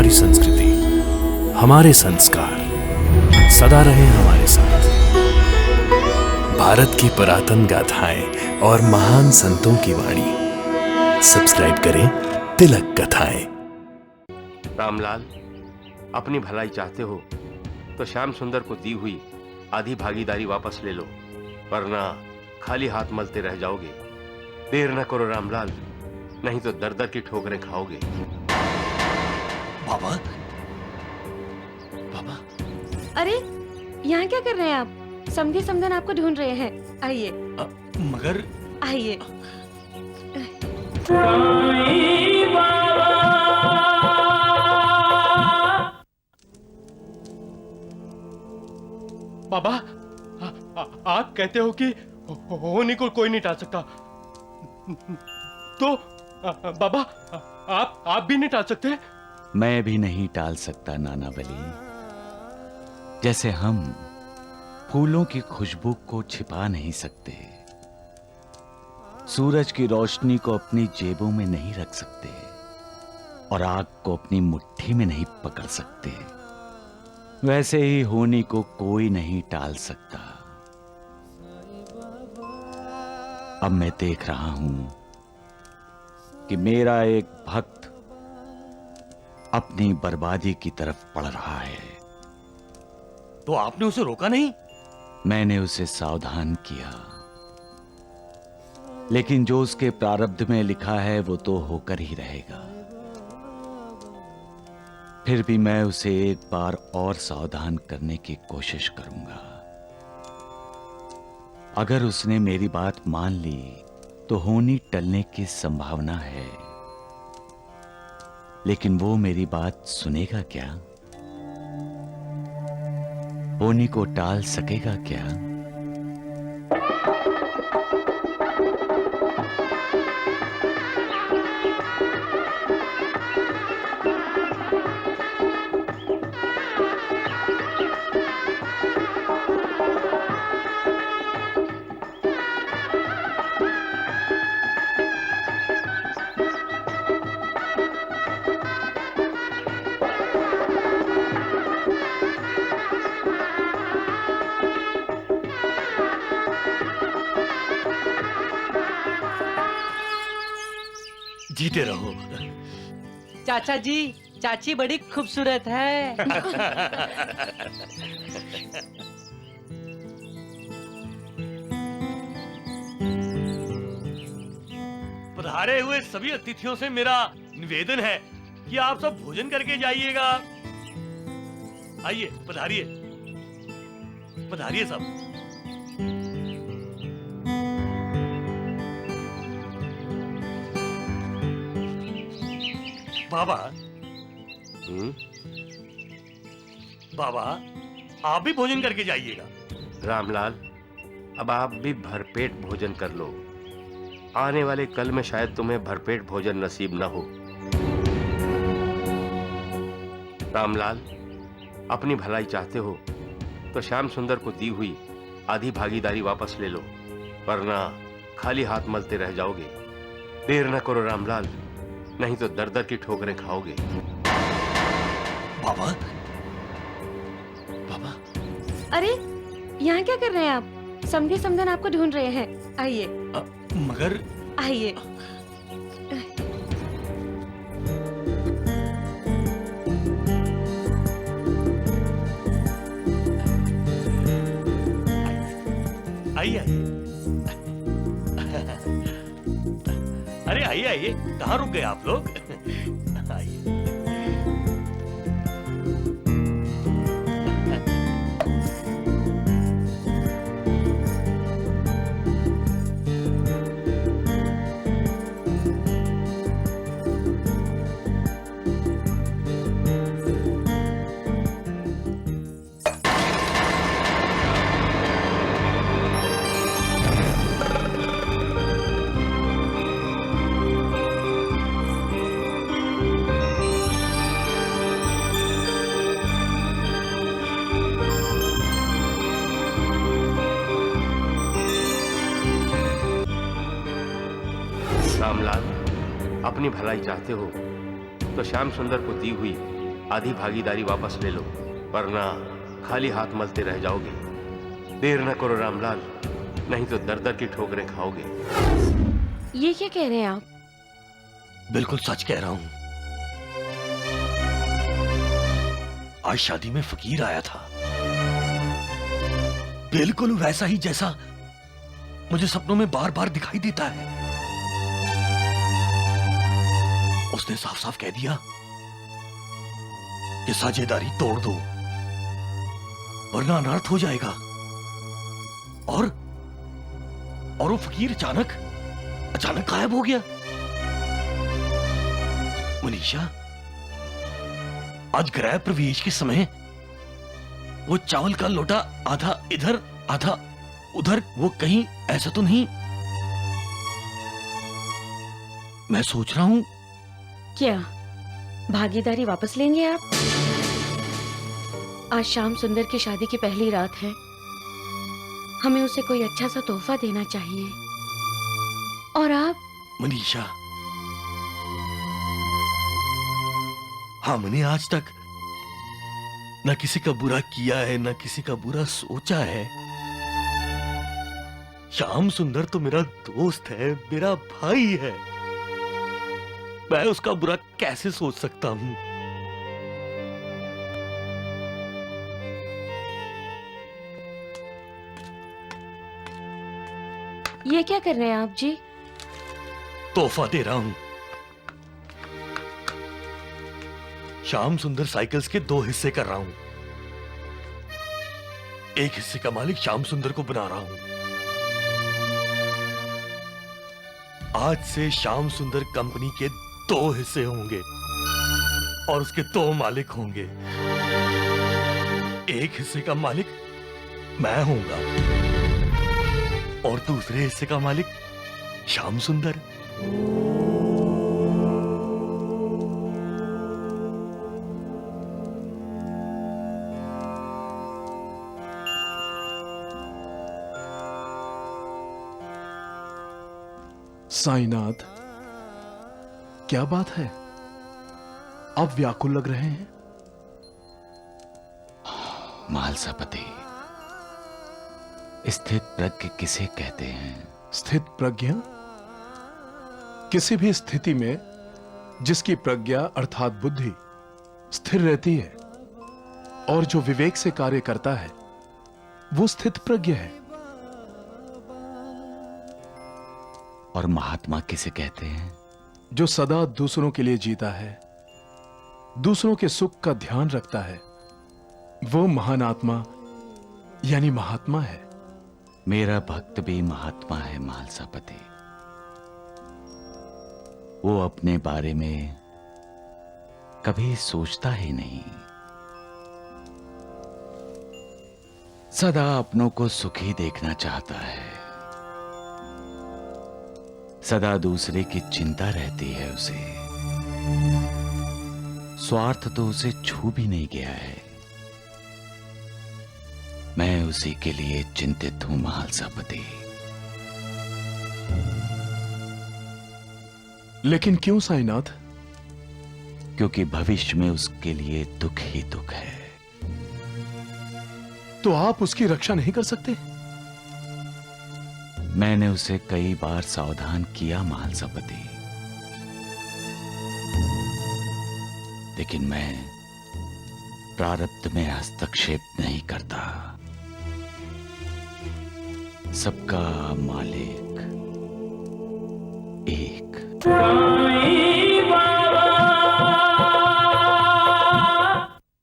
हमारी संस्कृति, हमारे संस्कार सदा रहे हमारे साथ। भारत की पुरातन गाथाएं और महान संतों की वाणी। सब्सक्राइब करें तिलक कथाएं। रामलाल, अपनी भलाई चाहते हो तो श्याम सुंदर को दी हुई आधी भागीदारी वापस ले लो, वरना खाली हाथ मलते रह जाओगे। देर न करो रामलाल, नहीं तो दर दर की ठोकरें खाओगे। बाबा, बाबा, अरे यहाँ क्या कर रहे हैं आप? समधी समधन आपको ढूंढ रहे हैं। आइए। मगर आइए। बाबा, आप कहते हो कि होनी को कोई नहीं टाल सकता, तो बाबा आप भी नहीं टाल सकते? मैं भी नहीं टाल सकता नाना बली। जैसे हम फूलों की खुशबू को छिपा नहीं सकते, सूरज की रोशनी को अपनी जेबों में नहीं रख सकते और आग को अपनी मुट्ठी में नहीं पकड़ सकते, वैसे ही होनी को कोई नहीं टाल सकता। अब मैं देख रहा हूं कि मेरा एक भक्त अपनी बर्बादी की तरफ बढ़ रहा है। तो आपने उसे रोका नहीं? मैंने उसे सावधान किया, लेकिन जो उसके प्रारब्ध में लिखा है वो तो होकर ही रहेगा। फिर भी मैं उसे एक बार और सावधान करने की कोशिश करूंगा। अगर उसने मेरी बात मान ली तो होनी टलने की संभावना है, लेकिन वो मेरी बात सुनेगा क्या? होनी को टाल सकेगा क्या? जीते रहो। चाचा जी, चाची बड़ी खूबसूरत है। पधारे हुए सभी अतिथियों से मेरा निवेदन है कि आप सब भोजन करके जाइएगा। आइए, पधारिए, पधारिए सब। बाबा, बाबा, आप भी भोजन करके जाइएगा। रामलाल, अब आप भी भरपेट भोजन कर लो। आने वाले कल में शायद तुम्हें भरपेट भोजन नसीब न हो। रामलाल, अपनी भलाई चाहते हो तो श्याम सुंदर को दी हुई आधी भागीदारी वापस ले लो, वरना खाली हाथ मलते रह जाओगे। देर न करो रामलाल, नहीं तो दर दर की ठोकरें खाओगे। बाबा, बाबा, अरे यहाँ क्या कर रहे हैं आप? समधी समधन आपको ढूंढ रहे हैं। आइए। मगर आइए। आइए, आइए। अरे आइए, आइए, कहाँ रुक गए आप लोग? आइए। रामलाल, अपनी भलाई चाहते हो तो श्याम सुंदर को दी हुई आधी भागीदारी वापस ले लो, वरना खाली हाथ मलते रह जाओगे। देर न करो रामलाल, नहीं तो दर दर की ठोकरें खाओगे। ये क्या कह रहे हैं आप? बिल्कुल सच कह रहा हूं। आज शादी में फकीर आया था, बिल्कुल वैसा ही जैसा मुझे सपनों में बार बार दिखाई देता है। उसने साफ साफ कह दिया कि साझेदारी तोड़ दो वरना अनर्थ हो जाएगा। और वो फकीर अचानक गायब हो गया। मनीषा, आज गृह प्रवेश के समय वो चावल का लोटा आधा इधर आधा उधर, वो कहीं ऐसा तो नहीं? मैं सोच रहा हूं क्या भागीदारी वापस लेंगे आप? आज श्याम सुंदर की शादी की पहली रात है, हमें उसे कोई अच्छा सा तोहफा देना चाहिए। और आप? मनीषा, हमने आज तक न किसी का बुरा किया है, न किसी का बुरा सोचा है। श्याम सुंदर तो मेरा दोस्त है, मेरा भाई है। मैं उसका बुरा कैसे सोच सकता हूं? ये क्या कर रहे हैं आप जी? तोहफा दे रहा हूं। श्याम सुंदर साइकिल्स के 2 हिस्से कर रहा हूं। एक हिस्से का मालिक श्याम सुंदर को बना रहा हूं। आज से श्याम सुंदर कंपनी के 2 हिस्से होंगे और उसके 2 मालिक होंगे। एक हिस्से का मालिक मैं होऊंगा और दूसरे हिस्से का मालिक श्याम सुंदर। साईनाथ, क्या बात है? आप व्याकुल लग रहे हैं। मालसापति, स्थित प्रज्ञ किसे कहते हैं? स्थित प्रज्ञा? किसी भी स्थिति में जिसकी प्रज्ञा अर्थात बुद्धि स्थिर रहती है और जो विवेक से कार्य करता है, वो स्थित प्रज्ञ है। और महात्मा किसे कहते हैं? जो सदा दूसरों के लिए जीता है, दूसरों के सुख का ध्यान रखता है, वो महान आत्मा यानी महात्मा है। मेरा भक्त भी महात्मा है मालसापति। वो अपने बारे में कभी सोचता ही नहीं, सदा अपनों को सुखी देखना चाहता है। सदा दूसरे की चिंता रहती है उसे। स्वार्थ तो उसे छू भी नहीं गया है। मैं उसी के लिए चिंतित हूं मालसापति। लेकिन क्यों साईनाथ? क्योंकि भविष्य में उसके लिए दुख ही दुख है। तो आप उसकी रक्षा नहीं कर सकते? मैंने उसे कई बार सावधान किया मालसापति, लेकिन मैं प्रारब्ध में हस्तक्षेप नहीं करता। सबका मालिक एक।